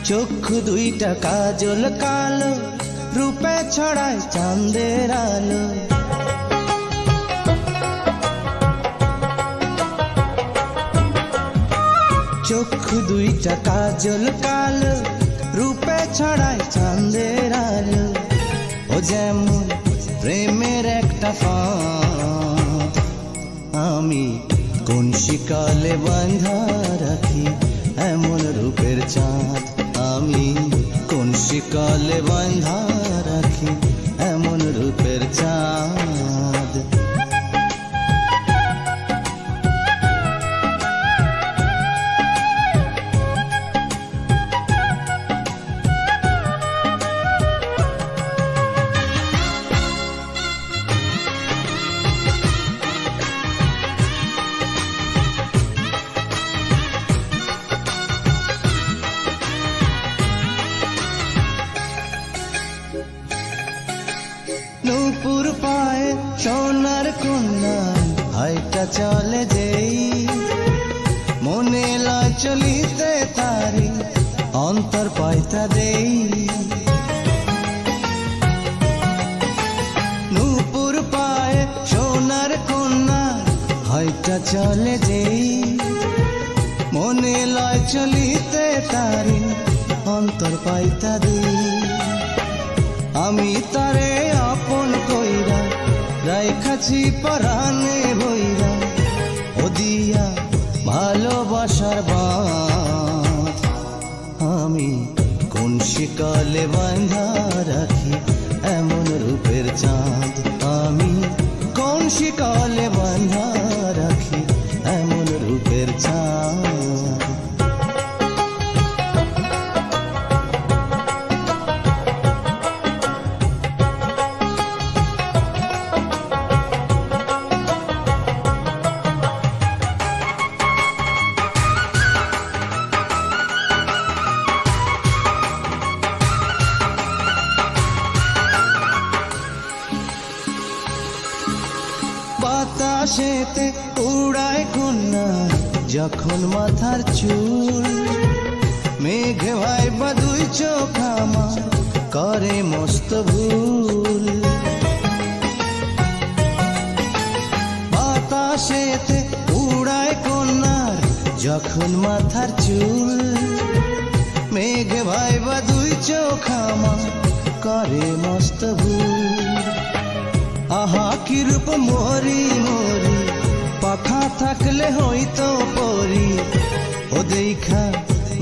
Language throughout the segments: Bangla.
চক্ষু দুইটা কাজল কালো, রূপে ছড়ায় চাঁদের আলো। চক্ষু দুইটা কাজল কালো, রূপে ছড়ায় চাঁদের আলো। ও যেমন প্রেমের একটা ফাঁদ, আমি কোন শিকলে বাঁধা রাখি এমন রূপের চাঁদ। আমি কোন শিকলে বাঁধা রাখি এমন রূপের চাঁদ। নূপুর পায়ে সোনার কন্যা, হাইটা চলে যেই মনে লয় চলিতে তারি অন্তর পাইতা দেই। নূপুর পায়ে সোনার কন্যা, হাইটা চলে যেই মনে লয় চলিতে তারি অন্তর পাইতা দেই। আমি তারে আপন কইরা রাইখাছি পরাণে বইরা, ও দিয়া ভালোবাসার বাঁধ। আমি কোন শিকলে বাঁধা রাখি এমন রূপের চাঁদ। আমি কোন শিকলে বাঁধা রাখি এমন রূপের চাঁদ। বাতাসেতে উড়ায় কন্যা যখন মাথার চুল, মেঘ ভাই বা দুই চোখ আমার করে মস্ত ভুল। বাতাসেতে উড়ায় কন্যার যখন মাথার চুল, মেঘ ভাই বা দুই চোখ আমার করে মস্ত ভুল। আহা কি রূপ মরি মরি, পাখা থাকলে হইতো পরি, ও দেখা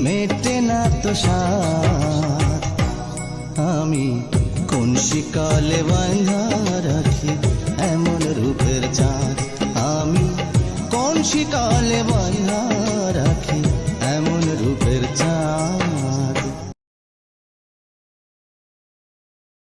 মেটে না তো সাথ। আমি কোন শিকলে বাঁধা রাখি এমন রূপের চাঁদ। আমি কোন শিকলে